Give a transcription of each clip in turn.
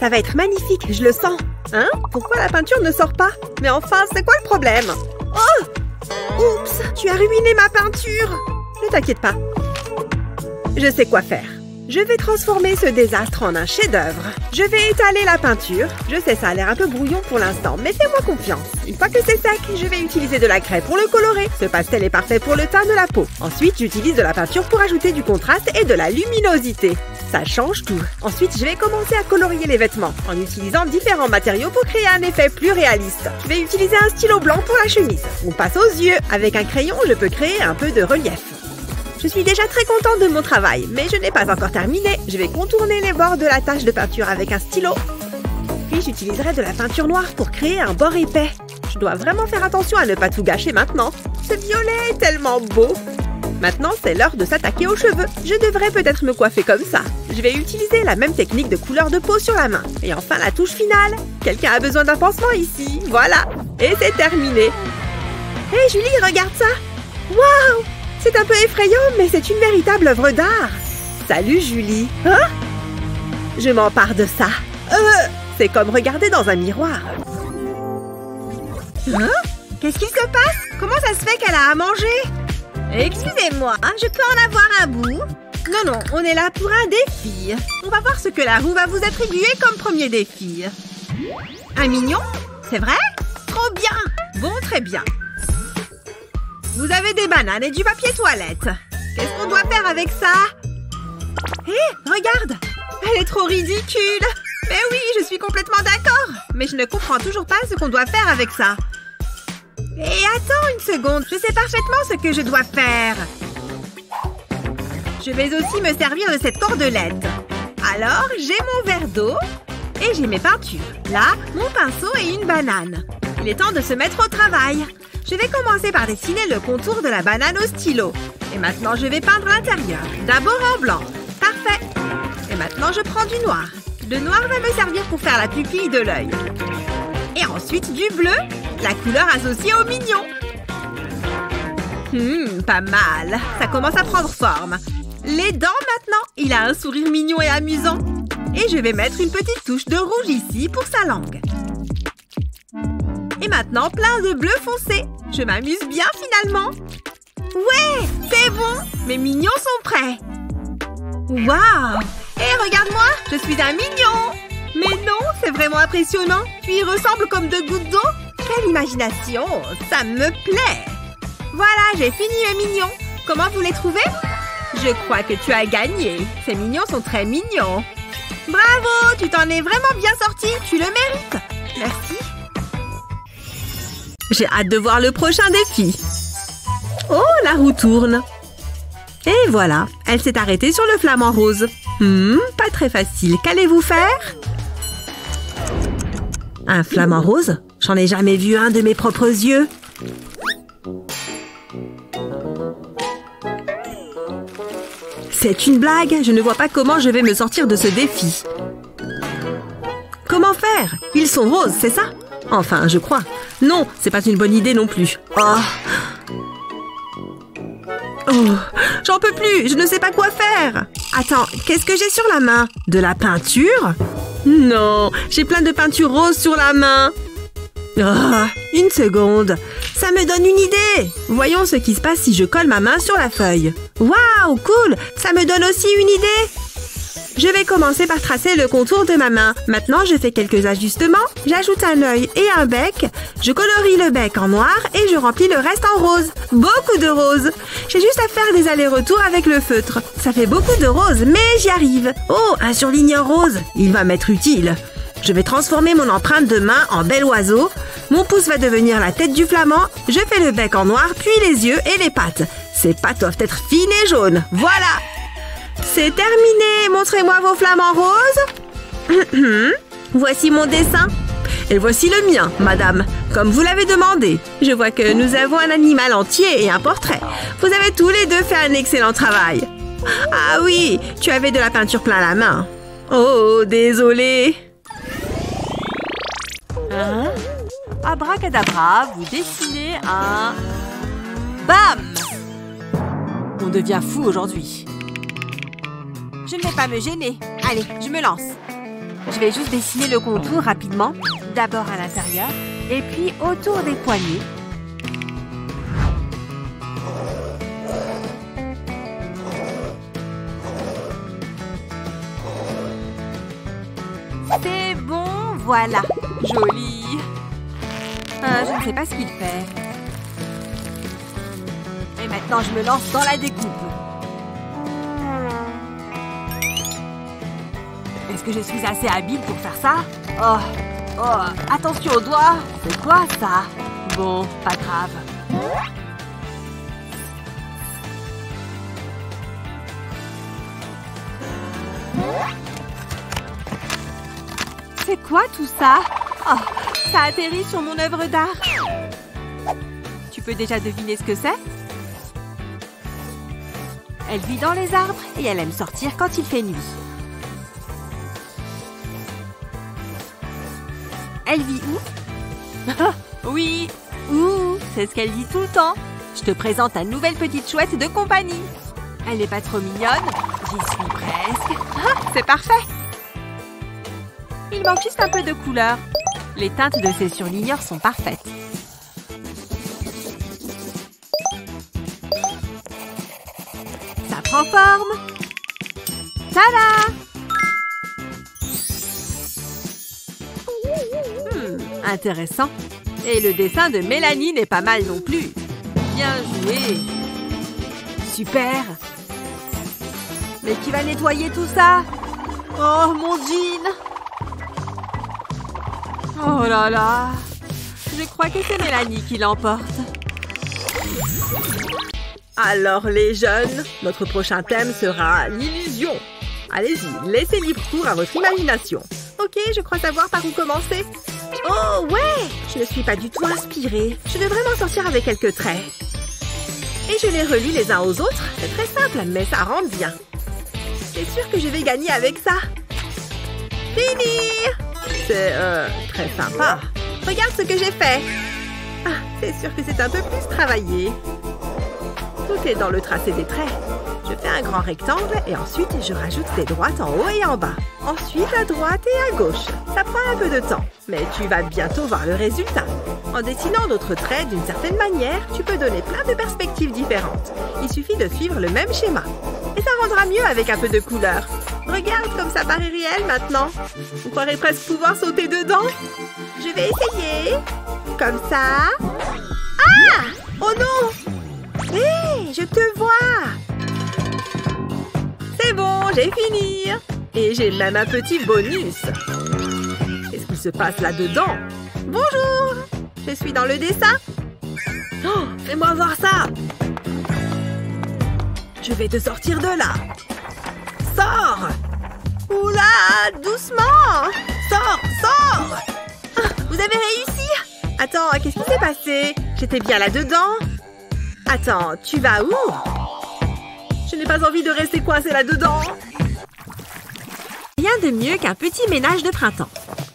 Ça va être magnifique, je le sens. Hein? Pourquoi la peinture ne sort pas? Mais enfin, c'est quoi le problème? Oh! Oups! Tu as ruiné ma peinture! Ne t'inquiète pas. Je sais quoi faire. Je vais transformer ce désastre en un chef-d'œuvre. Je vais étaler la peinture. Je sais, ça a l'air un peu brouillon pour l'instant, mais fais-moi confiance. Une fois que c'est sec, je vais utiliser de la craie pour le colorer. Ce pastel est parfait pour le teint de la peau. Ensuite, j'utilise de la peinture pour ajouter du contraste et de la luminosité. Ça change tout. Ensuite, je vais commencer à colorier les vêtements en utilisant différents matériaux pour créer un effet plus réaliste. Je vais utiliser un stylo blanc pour la chemise. On passe aux yeux. Avec un crayon, je peux créer un peu de relief. Je suis déjà très contente de mon travail, mais je n'ai pas encore terminé. Je vais contourner les bords de la tache de peinture avec un stylo. Puis j'utiliserai de la peinture noire pour créer un bord épais. Je dois vraiment faire attention à ne pas tout gâcher maintenant. Ce violet est tellement beau. Maintenant, c'est l'heure de s'attaquer aux cheveux. Je devrais peut-être me coiffer comme ça. Je vais utiliser la même technique de couleur de peau sur la main. Et enfin, la touche finale. Quelqu'un a besoin d'un pansement ici. Voilà. Et c'est terminé. Hé, Julie, regarde ça. Waouh! C'est un peu effrayant, mais c'est une véritable œuvre d'art. Salut, Julie. Hein? Je m'empare de ça. C'est comme regarder dans un miroir. Hein? Qu'est-ce qui se passe? Comment ça se fait qu'elle a à manger? Excusez-moi, je peux en avoir un bout? Non, non, on est là pour un défi. On va voir ce que la roue va vous attribuer comme premier défi. Un mignon? C'est vrai? Trop bien! Bon, très bien. Vous avez des bananes et du papier toilette. Qu'est-ce qu'on doit faire avec ça? Hé, regarde! Elle est trop ridicule! Mais oui, je suis complètement d'accord! Mais je ne comprends toujours pas ce qu'on doit faire avec ça. Et attends une seconde, je sais parfaitement ce que je dois faire. Je vais aussi me servir de cette cordelette. Alors, j'ai mon verre d'eau et j'ai mes peintures. Là, mon pinceau et une banane. Il est temps de se mettre au travail. Je vais commencer par dessiner le contour de la banane au stylo. Et maintenant, je vais peindre l'intérieur. D'abord en blanc. Parfait. Et maintenant, je prends du noir. Le noir va me servir pour faire la pupille de l'œil. Et ensuite, du bleu, la couleur associée au mignon. Pas mal. Ça commence à prendre forme. Les dents maintenant. Il a un sourire mignon et amusant. Et je vais mettre une petite touche de rouge ici pour sa langue. Et maintenant, plein de bleu foncé. Je m'amuse bien finalement. Ouais, c'est bon. Mes mignons sont prêts. Waouh! Hé, regarde-moi, je suis un mignon. Mais non, c'est vraiment impressionnant. Tu y ressembles comme deux gouttes d'eau. Quelle imagination, ça me plaît. Voilà, j'ai fini mes mignons. Comment vous les trouvez? Je crois que tu as gagné. Ces mignons sont très mignons. Bravo, tu t'en es vraiment bien sorti. Tu le mérites. Merci. J'ai hâte de voir le prochain défi. Oh, la roue tourne. Et voilà, elle s'est arrêtée sur le flamant rose. Pas très facile. Qu'allez-vous faire? Un flamant rose? J'en ai jamais vu un de mes propres yeux. C'est une blague. Je ne vois pas comment je vais me sortir de ce défi. Comment faire? Ils sont roses, c'est ça? Enfin, je crois. Non, c'est pas une bonne idée non plus. Oh, j'en peux plus. Je ne sais pas quoi faire. Attends, qu'est-ce que j'ai sur la main? De la peinture? Non, j'ai plein de peinture rose sur la main. Oh, une seconde. Ça me donne une idée. Voyons ce qui se passe si je colle ma main sur la feuille. Waouh, cool. Ça me donne aussi une idée. Je vais commencer par tracer le contour de ma main. Maintenant, je fais quelques ajustements. J'ajoute un œil et un bec. Je colorie le bec en noir et je remplis le reste en rose. Beaucoup de rose. J'ai juste à faire des allers-retours avec le feutre. Ça fait beaucoup de rose, mais j'y arrive. Oh, un surligneur rose. Il va m'être utile. Je vais transformer mon empreinte de main en bel oiseau. Mon pouce va devenir la tête du flamand. Je fais le bec en noir, puis les yeux et les pattes. Ces pattes doivent être fines et jaunes. Voilà! C'est terminé. Montrez-moi vos flamants roses. Voici mon dessin. Et voici le mien, madame, comme vous l'avez demandé. Je vois que nous avons un animal entier et un portrait. Vous avez tous les deux fait un excellent travail. Ah oui, tu avais de la peinture plein la main. Oh, désolé. Abracadabra, vous dessinez un... Bam! On devient fou aujourd'hui. Je ne vais pas me gêner. Allez, je me lance. Je vais juste dessiner le contour rapidement. D'abord à l'intérieur et puis autour des poignets. C'est bon, voilà. Joli. Je ne sais pas ce qu'il fait. Et maintenant, je me lance dans la découpe. Est-ce que je suis assez habile pour faire ça? Oh, attention aux doigts. C'est quoi ça? Bon, pas grave. C'est quoi tout ça? Oh, ça atterrit sur mon œuvre d'art. Tu peux déjà deviner ce que c'est? Elle vit dans les arbres et elle aime sortir quand il fait nuit. Elle vit où? Oui, où? C'est ce qu'elle dit tout le temps. Je te présente ta nouvelle petite chouette de compagnie. Elle n'est pas trop mignonne? J'y suis presque. C'est parfait. Il manque juste un peu de couleur. Les teintes de ses surligneurs sont parfaites. Ça prend forme. Tada! Intéressant. Et le dessin de Mélanie n'est pas mal non plus. Bien joué. Super. Mais qui va nettoyer tout ça? Oh, mon jean. Oh là là. Je crois que c'est Mélanie qui l'emporte. Alors les jeunes, notre prochain thème sera l'illusion. Allez-y, laissez libre cours à votre imagination. Ok, je crois savoir par où commencer. Oh ouais! Je ne suis pas du tout inspirée. Je devrais m'en sortir avec quelques traits. Et je les relis les uns aux autres. C'est très simple, mais ça rentre bien. C'est sûr que je vais gagner avec ça. Fini! C'est, très sympa. Regarde ce que j'ai fait. Ah, c'est sûr que c'est un peu plus travaillé. Tout est dans le tracé des traits. Je fais un grand rectangle et ensuite je rajoute des droites en haut et en bas. Ensuite à droite et à gauche. Ça prend un peu de temps, mais tu vas bientôt voir le résultat. En dessinant d'autres traits d'une certaine manière, tu peux donner plein de perspectives différentes. Il suffit de suivre le même schéma. Et ça rendra mieux avec un peu de couleur. Regarde comme ça paraît réel maintenant. Vous croirez presque pouvoir sauter dedans. Je vais essayer. Comme ça. Ah! Oh non! Hé, je te vois! C'est bon, j'ai fini. Et j'ai même un petit bonus. Qu'est-ce qui se passe là-dedans? Bonjour! Je suis dans le dessin. Oh, fais-moi voir ça! Je vais te sortir de là. Sors! Oula, doucement! Sors, sors! Ah, vous avez réussi? Attends, qu'est-ce qui s'est passé? J'étais bien là-dedans. Attends, tu vas où? Je n'ai pas envie de rester coincée là-dedans. Rien de mieux qu'un petit ménage de printemps.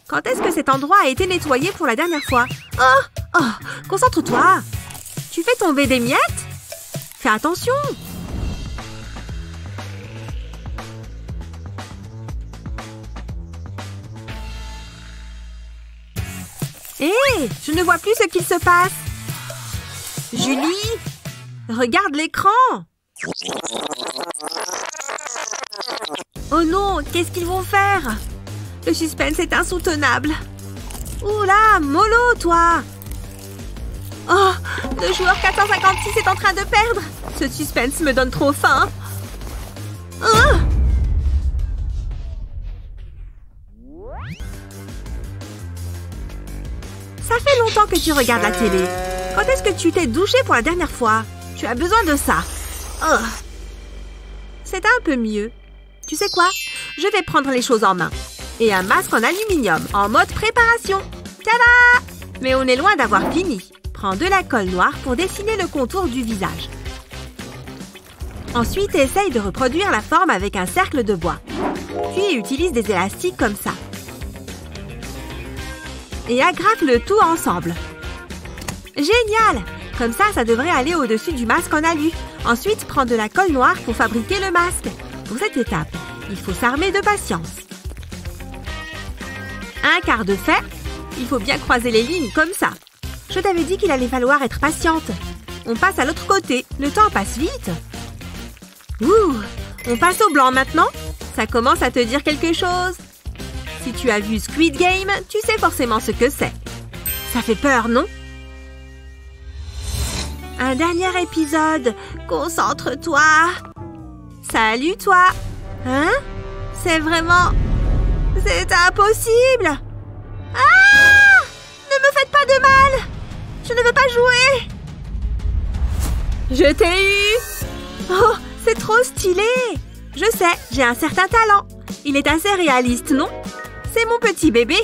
Quand est-ce que cet endroit a été nettoyé pour la dernière fois? Oh, concentre-toi. Tu fais tomber des miettes? Fais attention. Hé, je ne vois plus ce qu'il se passe. Julie, regarde l'écran. Oh non, qu'est-ce qu'ils vont faire? Le suspense est insoutenable. Oula, mollo, toi! Oh, le joueur 456 est en train de perdre. Ce suspense me donne trop faim. Oh! Ça fait longtemps que tu regardes la télé. Quand est-ce que tu t'es douché pour la dernière fois? Tu as besoin de ça. Oh. C'est un peu mieux. Tu sais quoi? Je vais prendre les choses en main. Et un masque en aluminium, en mode préparation. Tada! Mais on est loin d'avoir fini. Prends de la colle noire pour dessiner le contour du visage. Ensuite, essaye de reproduire la forme avec un cercle de bois. Puis utilise des élastiques comme ça. Et agrafe le tout ensemble. Génial! Comme ça devrait aller au-dessus du masque en alu. Ensuite, prends de la colle noire pour fabriquer le masque. Pour cette étape, il faut s'armer de patience. Un quart de fait. Il faut bien croiser les lignes comme ça. Je t'avais dit qu'il allait falloir être patiente. On passe à l'autre côté. Le temps passe vite. Ouh! On passe au blanc maintenant. Ça commence à te dire quelque chose. Si tu as vu Squid Game, tu sais forcément ce que c'est. Ça fait peur, non? Un dernier épisode. Concentre-toi. Salut, toi. Hein? C'est vraiment... C'est impossible. Ah! Ne me faites pas de mal. Je ne veux pas jouer. Je t'ai eu. Oh, c'est trop stylé. Je sais, j'ai un certain talent. Il est assez réaliste, non? C'est mon petit bébé.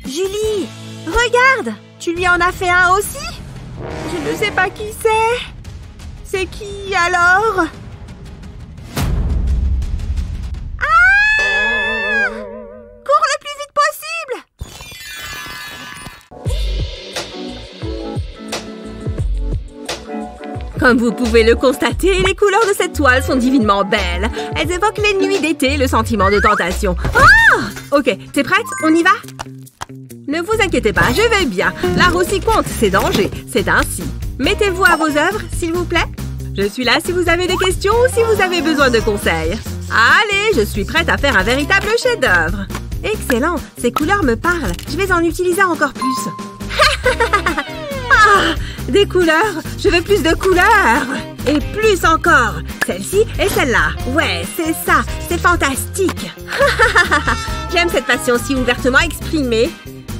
Julie, regarde. Tu lui en as fait un aussi? Je ne sais pas qui c'est. C'est qui, alors? Ah! Cours le plus vite possible! Comme vous pouvez le constater, les couleurs de cette toile sont divinement belles. Elles évoquent les nuits d'été, le sentiment de tentation. Ah! Ok, t'es prête? On y va? Ne vous inquiétez pas, je vais bien. L'art aussi compte, c'est danger. C'est ainsi. Mettez-vous à vos œuvres, s'il vous plaît. Je suis là si vous avez des questions ou si vous avez besoin de conseils. Allez, je suis prête à faire un véritable chef-d'œuvre. Excellent, ces couleurs me parlent. Je vais en utiliser encore plus. Ah, des couleurs. Je veux plus de couleurs. Et plus encore. Celle-ci et celle-là. Ouais, c'est ça. C'est fantastique. J'aime cette passion si ouvertement exprimée.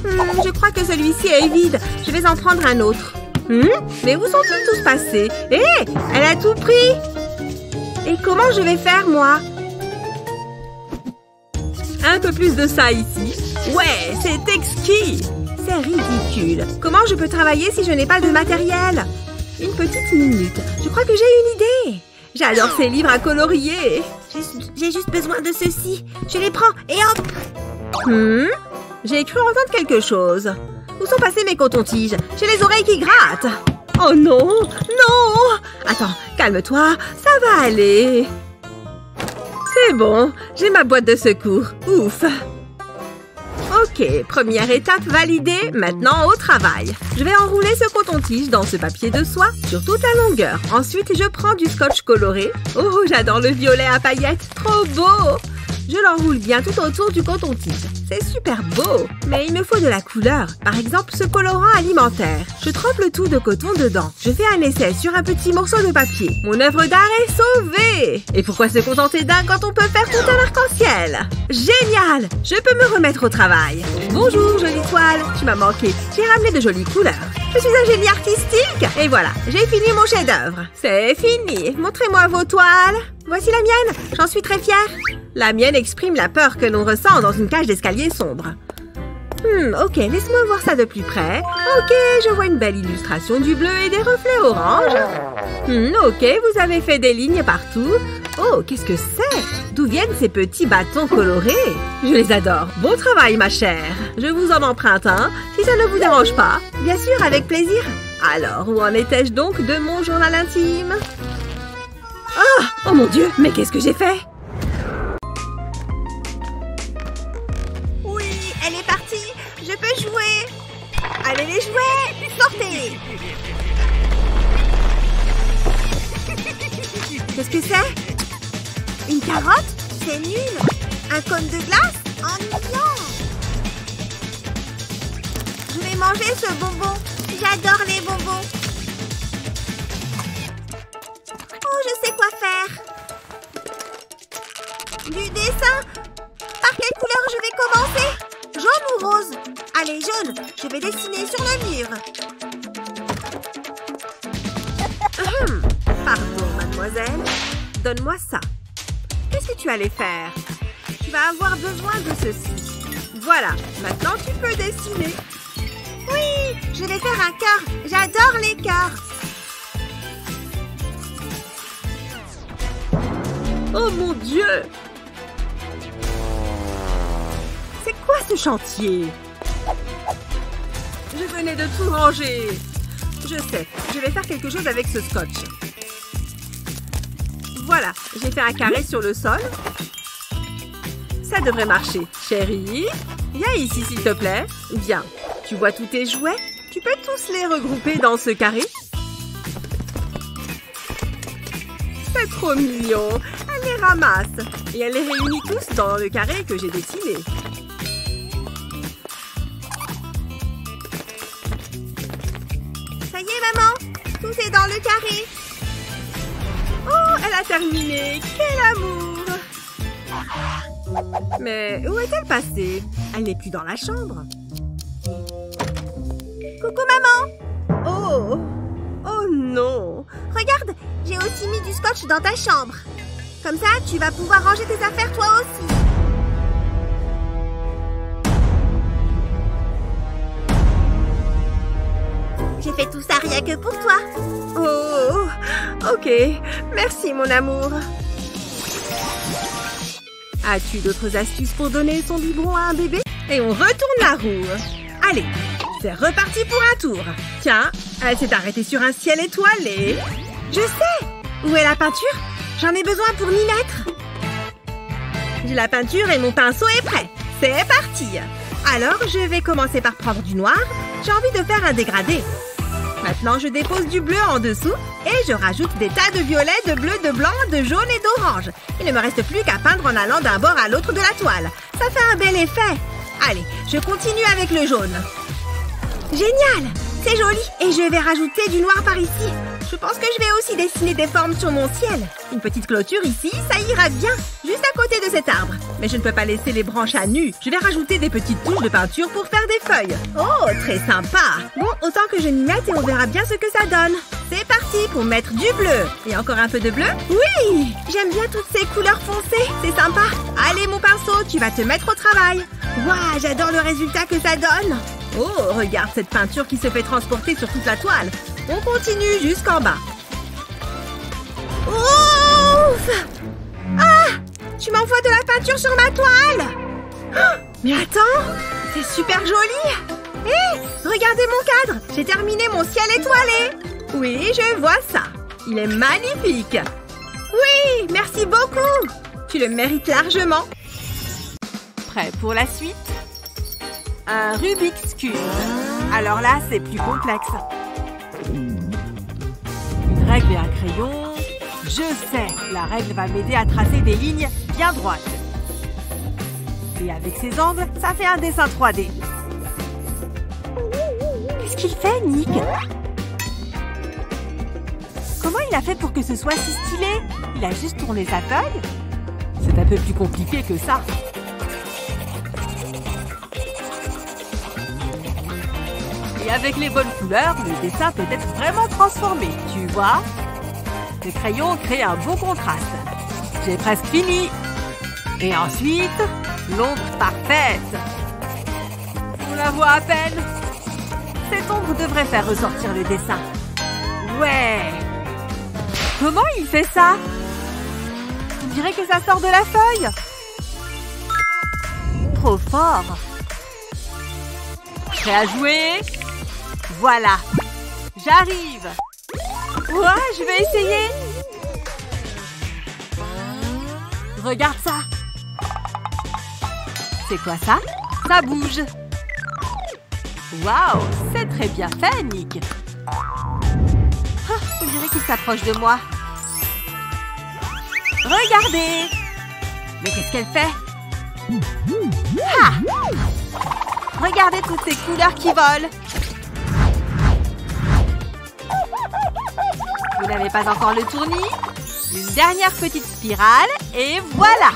Je crois que celui-ci est vide. Je vais en prendre un autre. Mais où sont-ils tous passés? Hé, elle a tout pris. Et comment je vais faire, moi? Un peu plus de ça ici. Ouais, c'est exquis. C'est ridicule. Comment je peux travailler si je n'ai pas de matériel? Une petite minute. Je crois que j'ai une idée. J'adore ces livres à colorier. J'ai juste besoin de ceci. Je les prends et hop. J'ai cru entendre quelque chose. Où sont passés mes cotons-tiges? J'ai les oreilles qui grattent. Oh non! Non! Attends, calme-toi. Ça va aller. C'est bon. J'ai ma boîte de secours. Ouf! Ok, première étape validée. Maintenant, au travail. Je vais enrouler ce coton-tige dans ce papier de soie sur toute la longueur. Ensuite, je prends du scotch coloré. Oh, j'adore le violet à paillettes. Trop beau! Je l'enroule bien tout autour du coton-tige. C'est super beau. Mais il me faut de la couleur. Par exemple, ce colorant alimentaire. Je trempe le tout de coton dedans. Je fais un essai sur un petit morceau de papier. Mon œuvre d'art est sauvée. Et pourquoi se contenter d'un quand on peut faire tout un arc-en-ciel? Génial! Je peux me remettre au travail. Bonjour, jolie toile. Tu m'as manqué. J'ai ramené de jolies couleurs. Je suis un génie artistique. Et voilà, j'ai fini mon chef-d'œuvre. C'est fini. Montrez-moi vos toiles. Voici la mienne. J'en suis très fière. La mienne exprime la peur que l'on ressent dans une cage d'escalier sombre. Ok, laisse-moi voir ça de plus près. Ok, je vois une belle illustration du bleu et des reflets orange. Ok, vous avez fait des lignes partout. Oh, qu'est-ce que c'est? D'où viennent ces petits bâtons colorés? Je les adore. Bon travail, ma chère. Je vous en emprunte un, si ça ne vous dérange pas. Bien sûr, avec plaisir. Alors, où en étais-je donc de mon journal intime? Oh mon Dieu, mais qu'est-ce que j'ai fait? Oui, elle est partie. Je peux jouer. Allez les jouets, sortez. Qu'est-ce que c'est? Une carotte? C'est nul. Un cône de glace? Ennuyant. Je vais manger ce bonbon. J'adore les bonbons. Oh, je sais quoi faire. Du dessin. Par quelle couleur je vais commencer? Jaune ou rose? Allez, jaune. Je vais dessiner sur le mur. Pardon, mademoiselle. Donne-moi ça. Qu'est-ce que tu allais faire? Tu vas avoir besoin de ceci. Voilà, maintenant tu peux dessiner. Oui, je vais faire un cœur. J'adore les cœurs. Oh mon Dieu! C'est quoi ce chantier? Je venais de tout ranger. Je sais, je vais faire quelque chose avec ce scotch. Voilà, j'ai fait un carré sur le sol. Ça devrait marcher. Chérie, viens ici s'il te plaît. Bien. Tu vois tous tes jouets? Tu peux tous les regrouper dans ce carré? C'est trop mignon. Elle les ramasse. Et elle les réunit tous dans le carré que j'ai dessiné. Ça y est, maman. Tout est dans le carré. Oh, elle a terminé. Quel amour! Mais où est-elle passée? Elle n'est plus dans la chambre. Coucou, maman. Oh! Oh non! Regarde, j'ai aussi mis du scotch dans ta chambre. Comme ça, tu vas pouvoir ranger tes affaires toi aussi. J'ai fait tout ça rien que pour toi. Oh! Ok. Merci, mon amour. As-tu d'autres astuces pour donner son biberon à un bébé? Et on retourne la roue. Allez, c'est reparti pour un tour. Tiens, elle s'est arrêtée sur un ciel étoilé. Je sais! Où est la peinture? J'en ai besoin pour m'y mettre. J'ai la peinture et mon pinceau est prêt. C'est parti! Alors, je vais commencer par prendre du noir. J'ai envie de faire un dégradé. Maintenant, je dépose du bleu en dessous et je rajoute des tas de violet, de bleu, de blanc, de jaune et d'orange. Il ne me reste plus qu'à peindre en allant d'un bord à l'autre de la toile. Ça fait un bel effet. Allez, je continue avec le jaune. Génial! C'est joli! Et je vais rajouter du noir par ici. Je pense que je vais aussi dessiner des formes sur mon ciel. Une petite clôture ici, ça ira bien. Juste à côté de cet arbre. Mais je ne peux pas laisser les branches à nu. Je vais rajouter des petites touches de peinture pour faire des feuilles. Oh, très sympa! Bon, autant que je m'y mette et on verra bien ce que ça donne. C'est parti pour mettre du bleu. Et encore un peu de bleu? Oui! J'aime bien toutes ces couleurs foncées. C'est sympa. Allez, mon pinceau, tu vas te mettre au travail. Waouh, j'adore le résultat que ça donne. Oh, regarde cette peinture qui se fait transporter sur toute la toile. On continue jusqu'en bas. Ouf! Ah! Tu m'envoies de la peinture sur ma toile! Oh, mais attends! C'est super joli! Hé! Regardez mon cadre! J'ai terminé mon ciel étoilé! Oui, je vois ça! Il est magnifique! Oui! Merci beaucoup! Tu le mérites largement! Prêt pour la suite? Un Rubik's Cube. Alors là, c'est plus complexe. Une règle et un crayon. Je sais, la règle va m'aider à tracer des lignes bien droites. Et avec ces angles, ça fait un dessin 3D. Qu'est-ce qu'il fait, Nick? Comment il a fait pour que ce soit si stylé? Il a juste tourné sa feuille? C'est un peu plus compliqué que ça. Et avec les bonnes couleurs, le dessin peut être vraiment transformé, tu vois? Le crayon crée un beau contraste. J'ai presque fini. Et ensuite, l'ombre parfaite. On la voit à peine. Cette ombre devrait faire ressortir le dessin. Ouais! Comment il fait ça? On dirait que ça sort de la feuille. Trop fort. Prêt à jouer? Voilà. J'arrive. Ouais, je vais essayer. Regarde ça. C'est quoi ça? Ça bouge. Waouh, c'est très bien fait, Nick. Ah, on dirait qu'il s'approche de moi. Regardez. Mais qu'est-ce qu'elle fait? Ah! Regardez toutes ces couleurs qui volent. Vous n'avez pas encore le tournis? Une dernière petite spirale et voilà!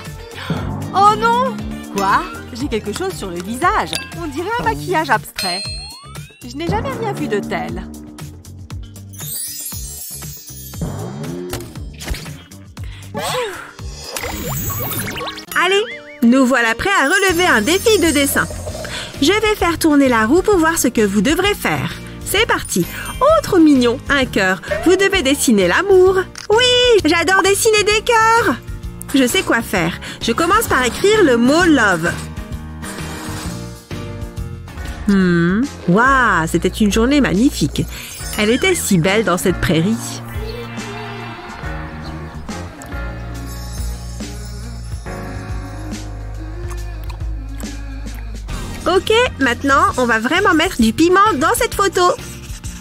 Oh non! Quoi? J'ai quelque chose sur le visage. On dirait un maquillage abstrait. Je n'ai jamais rien vu de tel. Allez, nous voilà prêts à relever un défi de dessin. Je vais faire tourner la roue pour voir ce que vous devrez faire. C'est parti. Oh, trop mignon. Un cœur. Vous devez dessiner l'amour. Oui, j'adore dessiner des cœurs. Je sais quoi faire. Je commence par écrire le mot love. Waouh, c'était une journée magnifique. Elle était si belle dans cette prairie. Ok, maintenant, on va vraiment mettre du piment dans cette photo.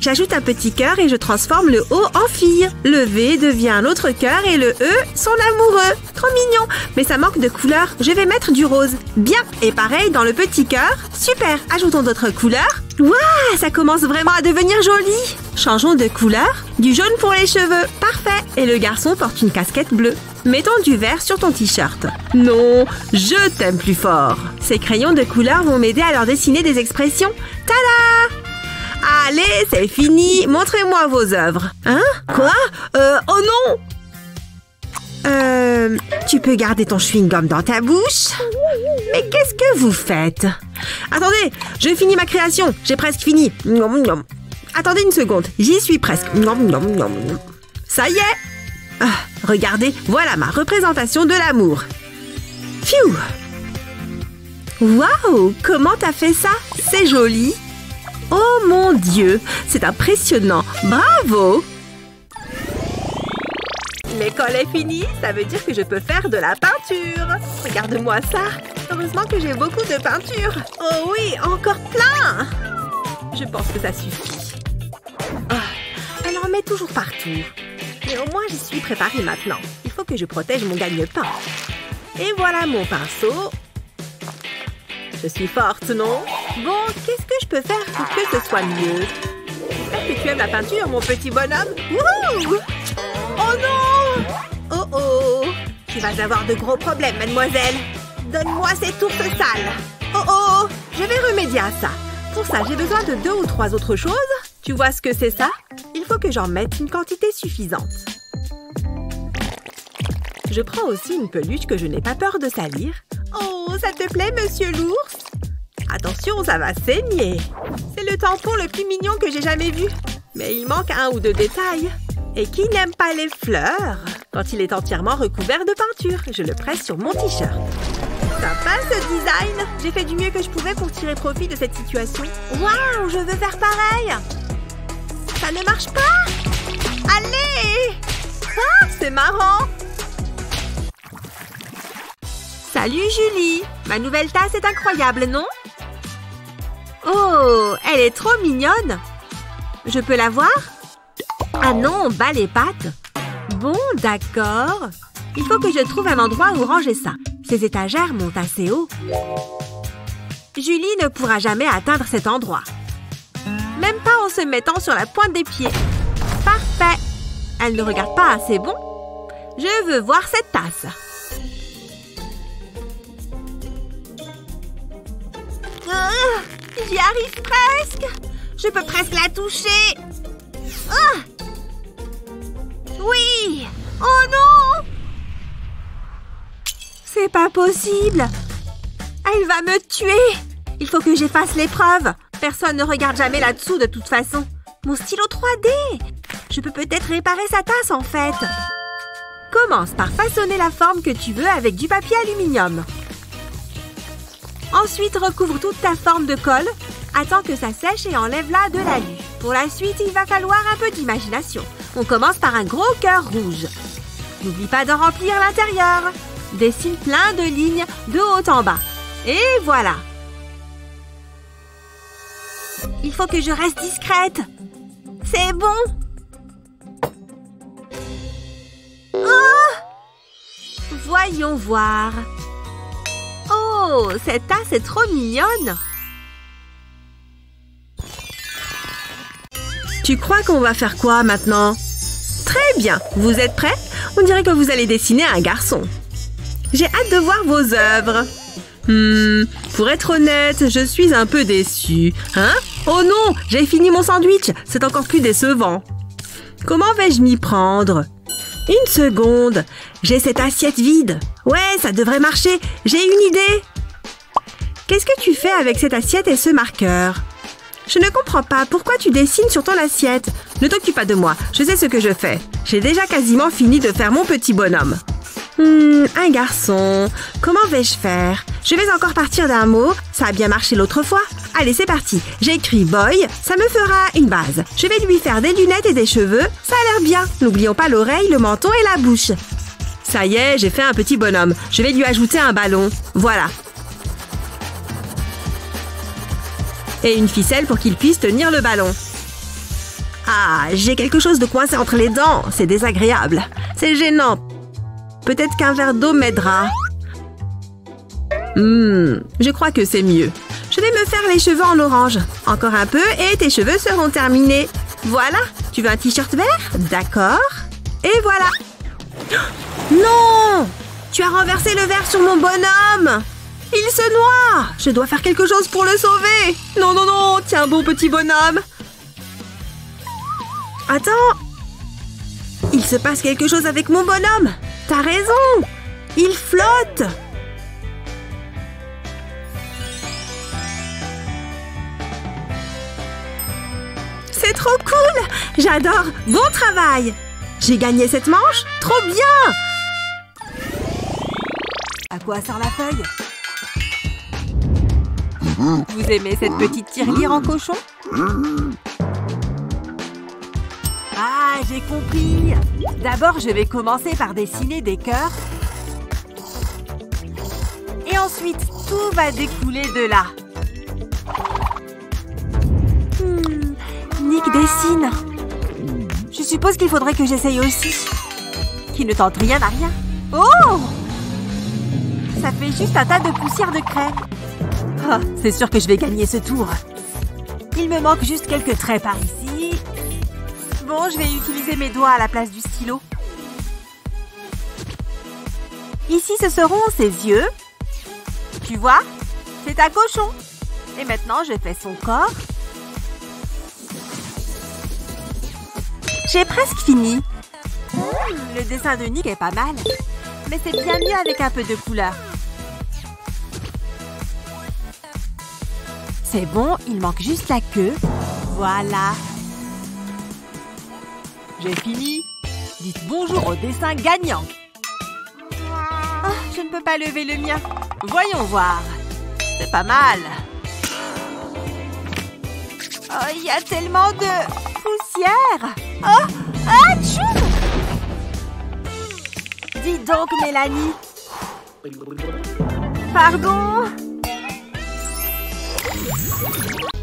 J'ajoute un petit cœur et je transforme le O en fille. Le V devient un autre cœur et le E, son amoureux. Trop mignon. Mais ça manque de couleur. Je vais mettre du rose. Bien. Et pareil dans le petit cœur. Super. Ajoutons d'autres couleurs. Waouh, ça commence vraiment à devenir joli. Changeons de couleur. Du jaune pour les cheveux. Parfait. Et le garçon porte une casquette bleue. Mettons du vert sur ton t-shirt. Non, je t'aime plus fort. Ces crayons de couleur vont m'aider à leur dessiner des expressions. Tada! Allez, c'est fini. Montrez-moi vos œuvres. Hein? Quoi? Oh non! Tu peux garder ton chewing-gum dans ta bouche? Mais qu'est-ce que vous faites? Attendez, je finis ma création. J'ai presque fini. Attendez une seconde, j'y suis presque. Ça y est! Ah, regardez, voilà ma représentation de l'amour. Pfiou! Waouh! Comment t'as fait ça? C'est joli! Oh mon Dieu, c'est impressionnant. Bravo! L'école est finie, ça veut dire que je peux faire de la peinture. Regarde-moi ça. Heureusement que j'ai beaucoup de peinture. Oh oui, encore plein. Je pense que ça suffit. Oh, elle en met toujours partout. Mais au moins, j'y suis préparée maintenant. Il faut que je protège mon gagne-pain. Et voilà mon pinceau. Je suis forte, non? Bon, qu'est-ce que je peux faire pour que ce soit mieux? J'espère que tu aimes la peinture, mon petit bonhomme. Wouhou! Oh non! Oh oh! Tu vas avoir de gros problèmes, mademoiselle. Donne-moi cette ours sale. Oh oh! Je vais remédier à ça. Pour ça, j'ai besoin de 2 ou 3 autres choses. Tu vois ce que c'est ça? Il faut que j'en mette une quantité suffisante. Je prends aussi une peluche que je n'ai pas peur de salir. Oh, ça te plaît, monsieur l'ours? Attention, ça va saigner. C'est le tampon le plus mignon que j'ai jamais vu. Mais il manque 1 ou 2 détails. Et qui n'aime pas les fleurs? Quand il est entièrement recouvert de peinture, je le presse sur mon t-shirt. Sympa ce design. J'ai fait du mieux que je pouvais pour tirer profit de cette situation. Waouh, je veux faire pareil. Ça ne marche pas? Allez! Ah, c'est marrant. Salut Julie! Ma nouvelle tasse est incroyable, non? Oh, elle est trop mignonne! Je peux la voir? Ah non, bas les pattes! Bon, d'accord. Il faut que je trouve un endroit où ranger ça. Ces étagères montent assez haut. Julie ne pourra jamais atteindre cet endroit. Même pas en se mettant sur la pointe des pieds. Parfait! Elle ne regarde pas assez bon. Je veux voir cette tasse. J'y arrive presque. Je peux presque la toucher. Oui. Oh non. C'est pas possible. Elle va me tuer. Il faut que j'efface l'épreuve. Personne ne regarde jamais là-dessous de toute façon. Mon stylo 3D. Je peux peut-être réparer sa tasse en fait. Commence par façonner la forme que tu veux avec du papier aluminium. Ensuite, recouvre toute ta forme de colle. Attends que ça sèche et enlève-la de l'alu. Pour la suite, il va falloir un peu d'imagination. On commence par un gros cœur rouge. N'oublie pas d'en remplir l'intérieur. Dessine plein de lignes de haut en bas. Et voilà. Il faut que je reste discrète. C'est bon. Oh! Voyons voir. Oh, cette tasse est trop mignonne. Tu crois qu'on va faire quoi maintenant? Très bien, vous êtes prêts? On dirait que vous allez dessiner un garçon. J'ai hâte de voir vos œuvres. Pour être honnête, je suis un peu déçue. Hein? Oh non, j'ai fini mon sandwich. C'est encore plus décevant. Comment vais-je m'y prendre? Une seconde. J'ai cette assiette vide. Ouais, ça devrait marcher. J'ai une idée. Qu'est-ce que tu fais avec cette assiette et ce marqueur? Je ne comprends pas. Pourquoi tu dessines sur ton assiette? Ne t'occupe pas de moi. Je sais ce que je fais. J'ai déjà quasiment fini de faire mon petit bonhomme. Un garçon. Comment vais-je faire? Je vais encore partir d'un mot. Ça a bien marché l'autre fois. Allez, c'est parti. J'ai écrit boy. Ça me fera une base. Je vais lui faire des lunettes et des cheveux. Ça a l'air bien. N'oublions pas l'oreille, le menton et la bouche. Ça y est, j'ai fait un petit bonhomme. Je vais lui ajouter un ballon. Voilà. Et une ficelle pour qu'il puisse tenir le ballon. Ah, j'ai quelque chose de coincé entre les dents. C'est désagréable. C'est gênant. Peut-être qu'un verre d'eau m'aidera. Je crois que c'est mieux. Je vais me faire les cheveux en orange. Encore un peu et tes cheveux seront terminés. Voilà. Tu veux un t-shirt vert? D'accord. Et voilà. Non! Tu as renversé le verre sur mon bonhomme! Il se noie! Je dois faire quelque chose pour le sauver! Non, non, non! Tiens bon petit bonhomme! Attends! Il se passe quelque chose avec mon bonhomme! T'as raison! Il flotte! C'est trop cool! J'adore! Bon travail! J'ai gagné cette manche? Trop bien! À quoi sert la feuille? Vous aimez cette petite tirelire en cochon? Ah, j'ai compris! D'abord, je vais commencer par dessiner des cœurs. Et ensuite, tout va découler de là. Nick dessine. Je suppose qu'il faudrait que j'essaye aussi. Qui ne tente rien à rien. Oh! Ça fait juste un tas de poussière de craie. Oh, c'est sûr que je vais gagner ce tour. Il me manque juste quelques traits par ici. Bon, je vais utiliser mes doigts à la place du stylo. Ici, ce seront ses yeux. Tu vois? C'est un cochon. Et maintenant, je fais son corps. J'ai presque fini. Le dessin de Nick est pas mal. Mais c'est bien mieux avec un peu de couleur. C'est bon, il manque juste la queue. Voilà. J'ai fini. Dites bonjour au dessin gagnant. Oh, je ne peux pas lever le mien. Voyons voir. C'est pas mal. Oh, il y a tellement de poussière. Oh, atchou! Dis donc, Mélanie. Pardon?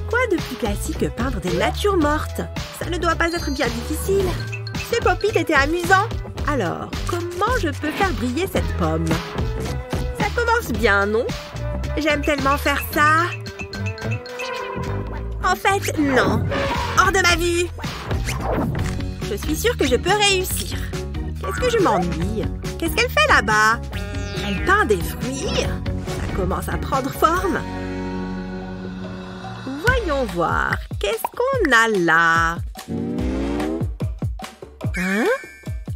Quoi de plus classique que peindre des natures mortes? Ça ne doit pas être bien difficile. Ce pop-it était amusant. Alors, comment je peux faire briller cette pomme? Ça commence bien, non? J'aime tellement faire ça. En fait, non. Hors de ma vue. Je suis sûre que je peux réussir. Qu'est-ce que je m'ennuie? Qu'est-ce qu'elle fait là-bas? Elle peint des fruits. Ça commence à prendre forme. Voyons voir. Qu'est-ce qu'on a là? Hein?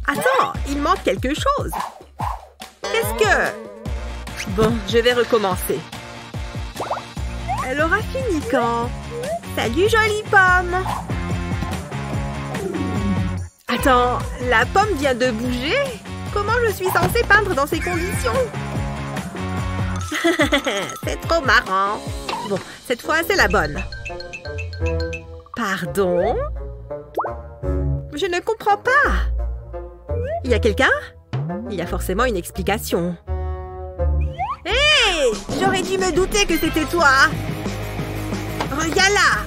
Attends, il manque quelque chose. Qu'est-ce que... Bon, je vais recommencer. Elle aura fini quand? Salut, jolie pomme! Attends, la pomme vient de bouger? Comment je suis censée peindre dans ces conditions? C'est trop marrant. Bon, cette fois, c'est la bonne. Pardon? Je ne comprends pas. Il y a quelqu'un? Il y a forcément une explication. Hé! Hey! J'aurais dû me douter que c'était toi. Regarde là.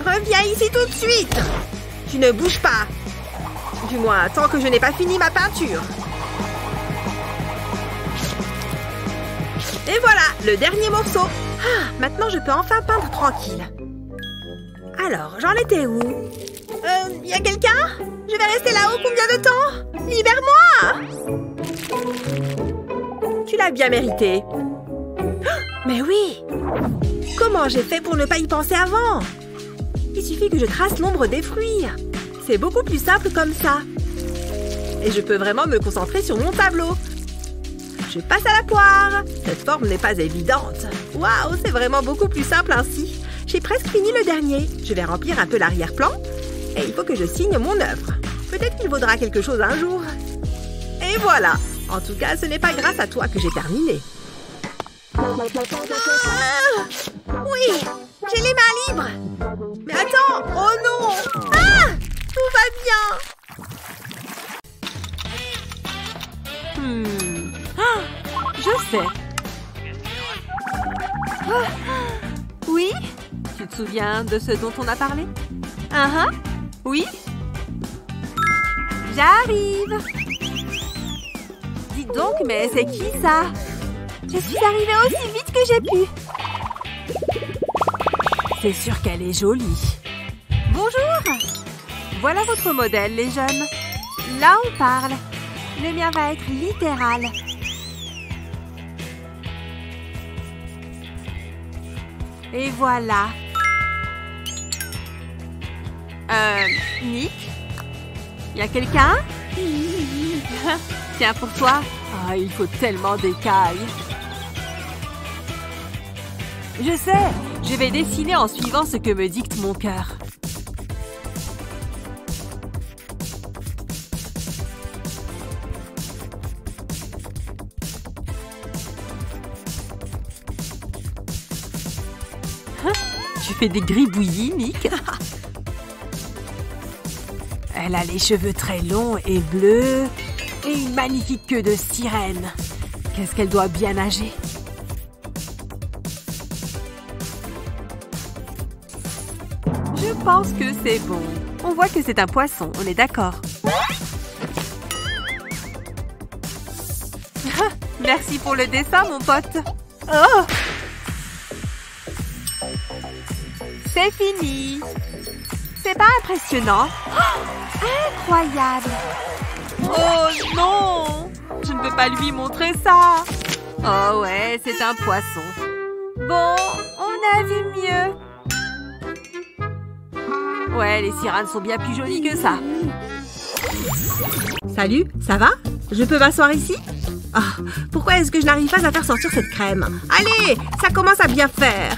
Reviens ici tout de suite. Tu ne bouges pas. Du moins, tant que je n'ai pas fini ma peinture. Et voilà, le dernier morceau. Ah, maintenant, je peux enfin peindre tranquille. Alors, j'en étais où? Y a quelqu'un? Je vais rester là-haut combien de temps? Libère-moi! Tu l'as bien mérité. Mais oui! Comment j'ai fait pour ne pas y penser avant? Il suffit que je trace l'ombre des fruits. C'est beaucoup plus simple comme ça. Et je peux vraiment me concentrer sur mon tableau. Je passe à la poire. Cette forme n'est pas évidente. Waouh, c'est vraiment beaucoup plus simple ainsi. J'ai presque fini le dernier. Je vais remplir un peu l'arrière-plan. Et il faut que je signe mon œuvre. Peut-être qu'il vaudra quelque chose un jour. Et voilà. En tout cas, ce n'est pas grâce à toi que j'ai terminé. Ah, oui, j'ai les mains libres. Mais attends, oh non. Ah, tout va bien. Ah, je sais. Ah, Tu te souviens de ce dont on a parlé? Oui? J'arrive! Dis donc, mais c'est qui ça? Je suis arrivée aussi vite que j'ai pu. C'est sûr qu'elle est jolie. Bonjour! Voilà votre modèle, les jeunes. Là, on parle. Le mien va être littéral. Et voilà. Nick? Y a quelqu'un? Tiens, pour toi. Ah, il faut tellement d'écailles. Je sais, je vais dessiner en suivant ce que me dicte mon cœur. Tu fais des gribouillis, Nick? Elle a les cheveux très longs et bleus et une magnifique queue de sirène. Qu'est-ce qu'elle doit bien nager? Je pense que c'est bon. On voit que c'est un poisson, on est d'accord. Merci pour le dessin, mon pote. Oh! C'est fini. C'est pas impressionnant? Oh, incroyable. Oh non! Je ne peux pas lui montrer ça. Oh ouais, c'est un poisson. Bon, on a vu mieux. Ouais, les sirènes sont bien plus jolies que ça. Salut, ça va? Je peux m'asseoir ici? Ah, pourquoi est-ce que je n'arrive pas à faire sortir cette crème? Allez, ça commence à bien faire.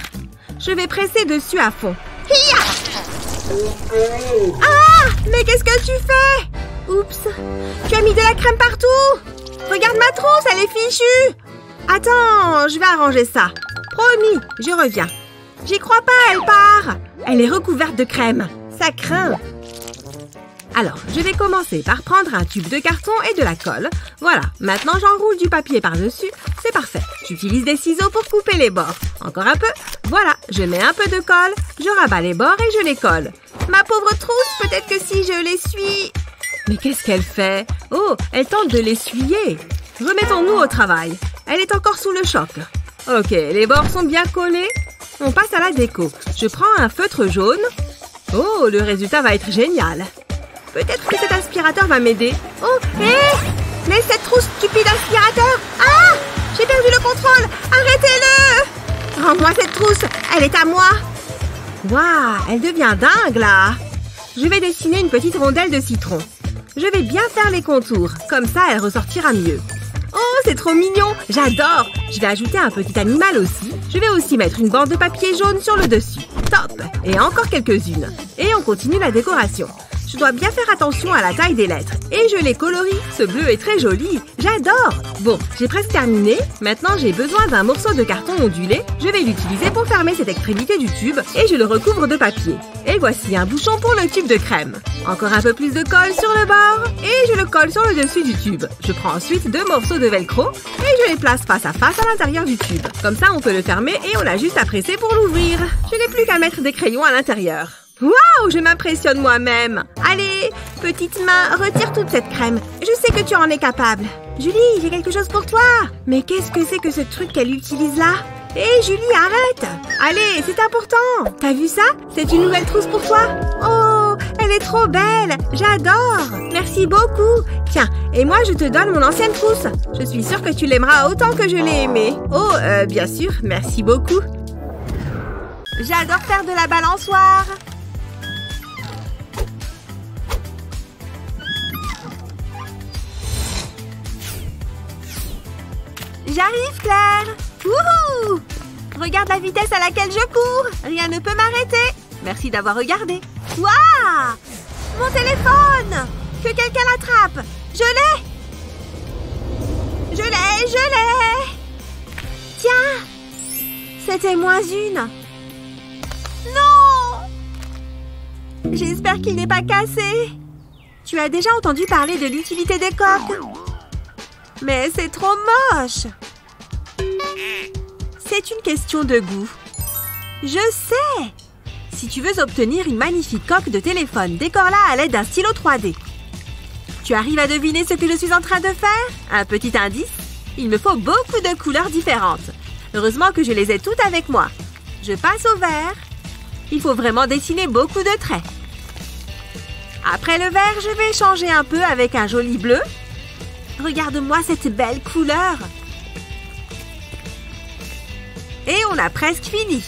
Je vais presser dessus à fond. Hi-ya! Ah! Mais qu'est-ce que tu fais? Oups! Tu as mis de la crème partout! Regarde ma trousse, elle est fichue! Attends, je vais arranger ça. Promis, je reviens. J'y crois pas, elle part! Elle est recouverte de crème. Ça craint. Alors, je vais commencer par prendre un tube de carton et de la colle. Voilà, maintenant j'enroule du papier par-dessus. C'est parfait. J'utilise des ciseaux pour couper les bords. Encore un peu. Voilà, je mets un peu de colle, je rabats les bords et je les colle. Ma pauvre trousse, peut-être que si je l'essuie... Mais qu'est-ce qu'elle fait? Oh, elle tente de l'essuyer. Remettons-nous au travail. Elle est encore sous le choc. Ok, les bords sont bien collés. On passe à la déco. Je prends un feutre jaune. Oh, le résultat va être génial. Peut-être que cet aspirateur va m'aider. Oh, hé! Mais cette trousse stupide aspirateur! Ah! J'ai perdu le contrôle! Arrêtez-le! Rends-moi cette trousse! Elle est à moi! Waouh! Elle devient dingue, là! Je vais dessiner une petite rondelle de citron. Je vais bien faire les contours. Comme ça, elle ressortira mieux. Oh, c'est trop mignon! J'adore! Je vais ajouter un petit animal aussi. Je vais aussi mettre une bande de papier jaune sur le dessus. Top! Et encore quelques-unes. Et on continue la décoration. Je dois bien faire attention à la taille des lettres. Et je les colorie. Ce bleu est très joli. J'adore. Bon, j'ai presque terminé. Maintenant, j'ai besoin d'un morceau de carton ondulé. Je vais l'utiliser pour fermer cette extrémité du tube. Et je le recouvre de papier. Et voici un bouchon pour le tube de crème. Encore un peu plus de colle sur le bord. Et je le colle sur le dessus du tube. Je prends ensuite 2 morceaux de velcro. Et je les place face à face à l'intérieur du tube. Comme ça, on peut le fermer et on a juste à presser pour l'ouvrir. Je n'ai plus qu'à mettre des crayons à l'intérieur. Waouh, je m'impressionne moi-même. Allez, petite main, retire toute cette crème. Je sais que tu en es capable. Julie, j'ai quelque chose pour toi. Mais qu'est-ce que c'est que ce truc qu'elle utilise là? Hé, Julie, arrête. Allez, c'est important. T'as vu ça? C'est une nouvelle trousse pour toi. Oh, elle est trop belle. J'adore. Merci beaucoup. Tiens, et moi, je te donne mon ancienne trousse. Je suis sûre que tu l'aimeras autant que je l'ai aimée. Oh, bien sûr, merci beaucoup. J'adore faire de la balançoire. J'arrive, Claire! Wouhou! Regarde la vitesse à laquelle je cours! Rien ne peut m'arrêter! Merci d'avoir regardé! Waouh! Mon téléphone! Que quelqu'un l'attrape! Je l'ai! Je l'ai! Je l'ai! Tiens! C'était -1. Non! J'espère qu'il n'est pas cassé! Tu as déjà entendu parler de l'utilité des coques? Mais c'est trop moche! C'est une question de goût. Je sais! Si tu veux obtenir une magnifique coque de téléphone, décore-la à l'aide d'un stylo 3D. Tu arrives à deviner ce que je suis en train de faire? Un petit indice? Il me faut beaucoup de couleurs différentes. Heureusement que je les ai toutes avec moi. Je passe au vert. Il faut vraiment dessiner beaucoup de traits. Après le vert, je vais changer un peu avec un joli bleu. Regarde-moi cette belle couleur. Et on a presque fini.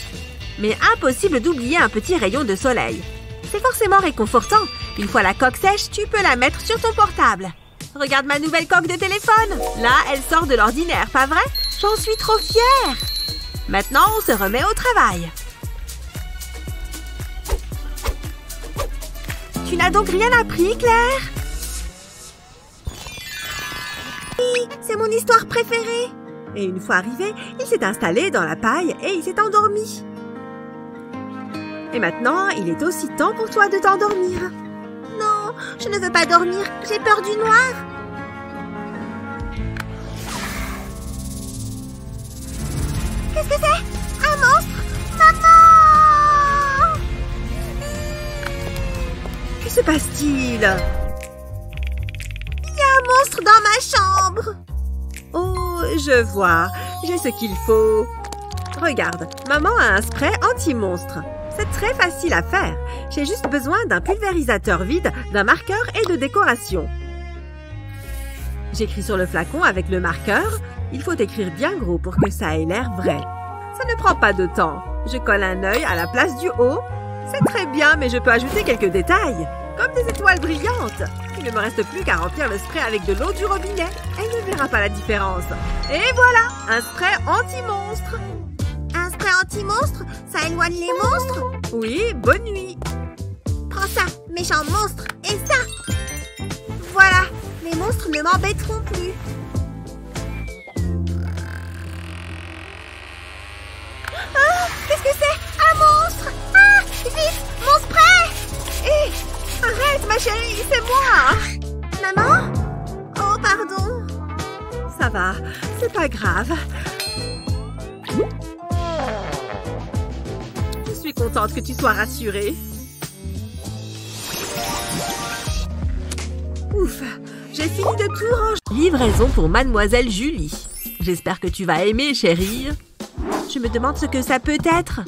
Mais impossible d'oublier un petit rayon de soleil. C'est forcément réconfortant. Une fois la coque sèche, tu peux la mettre sur ton portable. Regarde ma nouvelle coque de téléphone. Là, elle sort de l'ordinaire, pas vrai? J'en suis trop fière. Maintenant, on se remet au travail. Tu n'as donc rien appris, Claire? Oui, c'est mon histoire préférée. Et une fois arrivé, il s'est installé dans la paille et il s'est endormi. Et maintenant, il est aussi temps pour toi de t'endormir. Non, je ne veux pas dormir. J'ai peur du noir. Qu'est-ce que c'est? Un monstre? Maman! Que se passe-t-il? Il y a un monstre dans ma chambre. Oh, je vois. J'ai ce qu'il faut. Regarde, maman a un spray anti-monstre. C'est très facile à faire. J'ai juste besoin d'un pulvérisateur vide, d'un marqueur et de décoration. J'écris sur le flacon avec le marqueur. Il faut écrire bien gros pour que ça ait l'air vrai. Ça ne prend pas de temps. Je colle un œil à la place du haut. C'est très bien, mais je peux ajouter quelques détails, comme des étoiles brillantes. Il ne me reste plus qu'à remplir le spray avec de l'eau du robinet. Elle ne verra pas la différence. Et voilà, un spray anti-monstre. Un spray anti-monstre? Ça éloigne les monstres? Oui, bonne nuit. Prends ça, méchant monstre, et ça. Voilà, les monstres ne m'embêteront plus. Ah, qu'est-ce que c'est? Un monstre! Ah, vite, mon spray! Hé, arrête ma chérie, c'est moi! Maman? Oh, pardon. Ça va, c'est pas grave. Je suis contente que tu sois rassurée. Ouf, j'ai fini de tout ranger. Livraison pour Mademoiselle Julie. J'espère que tu vas aimer, chérie. Je me demande ce que ça peut être.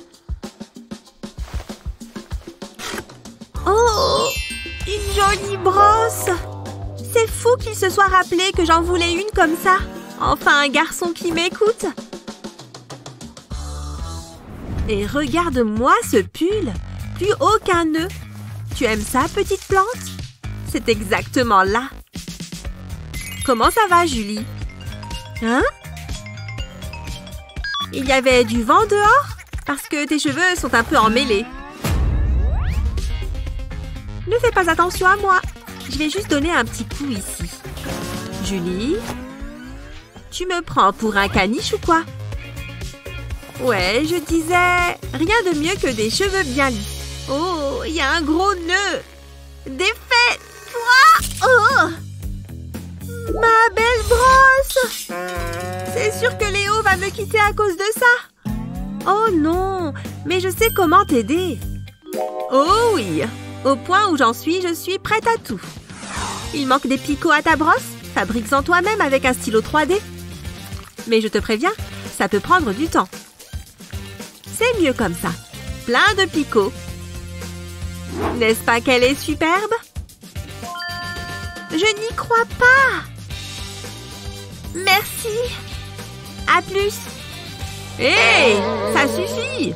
Oh, une jolie brosse. C'est fou qu'il se soit rappelé que j'en voulais une comme ça. Enfin, un garçon qui m'écoute. Et regarde-moi ce pull. Plus aucun nœud. Tu aimes ça, petite plante? C'est exactement là. Comment ça va, Julie? Hein? Il y avait du vent dehors? Parce que tes cheveux sont un peu emmêlés. Ne fais pas attention à moi. Je vais juste donner un petit coup ici. Julie? Tu me prends pour un caniche ou quoi? Ouais, je disais rien de mieux que des cheveux bien lisses. Oh, il y a un gros nœud. Défais-toi! Oh! Ma belle brosse! C'est sûr que Léo va me quitter à cause de ça. Oh non, mais je sais comment t'aider. Oh oui, au point où j'en suis, je suis prête à tout. Il manque des picots à ta brosse? Fabrique-en toi-même avec un stylo 3D. Mais je te préviens, ça peut prendre du temps. C'est mieux comme ça. Plein de picots. N'est-ce pas qu'elle est superbe? Je n'y crois pas. Merci. À plus. Hé, ça suffit.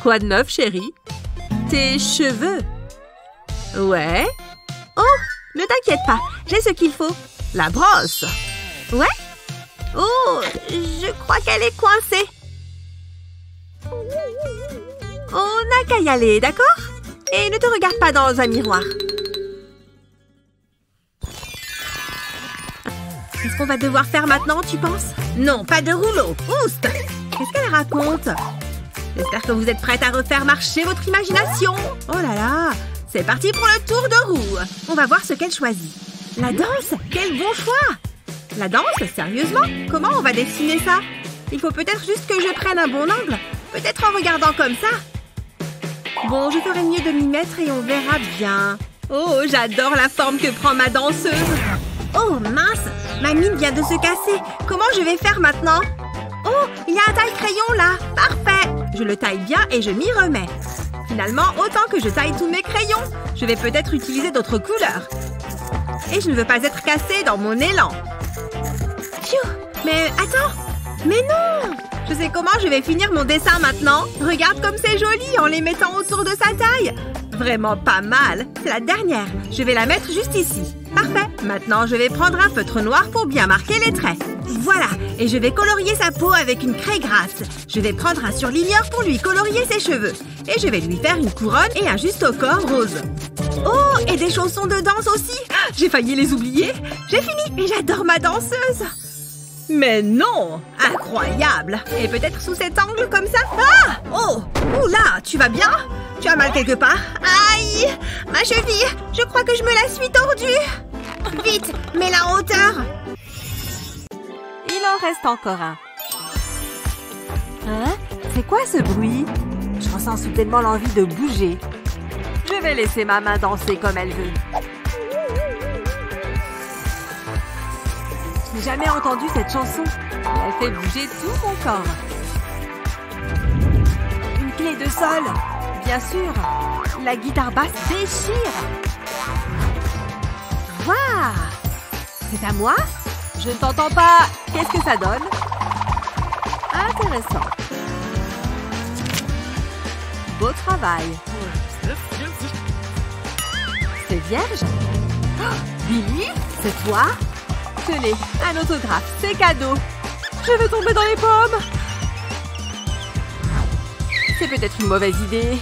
Quoi de neuf, chérie? Tes cheveux. Ouais. Oh, ne t'inquiète pas, j'ai ce qu'il faut. La brosse. Ouais. Oh, je crois qu'elle est coincée. On n'a qu'à y aller, d'accord? Et ne te regarde pas dans un miroir. Qu'est-ce qu'on va devoir faire maintenant, tu penses? Non, pas de rouleau. Oust! Qu'est-ce qu'elle raconte? J'espère que vous êtes prête à refaire marcher votre imagination. Oh là là! C'est parti pour le tour de roue. On va voir ce qu'elle choisit. La danse? Quel bon choix! La danse? Sérieusement? Comment on va dessiner ça? Il faut peut-être juste que je prenne un bon angle. Peut-être en regardant comme ça. Bon, je ferais mieux de m'y mettre et on verra bien. Oh, j'adore la forme que prend ma danseuse. Oh, mince! Ma mine vient de se casser. Comment je vais faire maintenant? Oh, il y a un taille-crayon là. Parfait! Je le taille bien et je m'y remets. Finalement, autant que je taille tous mes crayons, je vais peut-être utiliser d'autres couleurs. Et je ne veux pas être cassée dans mon élan. Pfiou! Mais attends! Mais non! Je sais comment je vais finir mon dessin maintenant. Regarde comme c'est joli en les mettant autour de sa taille. Vraiment pas mal. C'est la dernière. Je vais la mettre juste ici. Parfait. Maintenant, je vais prendre un feutre noir pour bien marquer les traits. Voilà. Et je vais colorier sa peau avec une craie grasse. Je vais prendre un surligneur pour lui colorier ses cheveux. Et je vais lui faire une couronne et un juste au corps rose. Oh, et des chaussons de danse aussi. J'ai failli les oublier. J'ai fini. Et j'adore ma danseuse. Mais non! Incroyable! Et peut-être sous cet angle comme ça? Ah! Oh! Oula! Tu vas bien? Tu as mal quelque part? Aïe! Ma cheville! Je crois que je me la suis tordue! Vite! Mets-la en hauteur! Il en reste encore un. Hein? C'est quoi ce bruit? Je ressens soudainement l'envie de bouger. Je vais laisser ma main danser comme elle veut. Je n'ai jamais entendu cette chanson. Elle fait bouger tout mon corps. Une clé de sol. Bien sûr. La guitare basse déchire. Waouh! C'est à moi? Je ne t'entends pas. Qu'est-ce que ça donne? Intéressant. Beau travail. C'est vierge? Oh, Billy? C'est toi? Tenez, un autographe, c'est cadeau. Je vais tomber dans les pommes. C'est peut-être une mauvaise idée.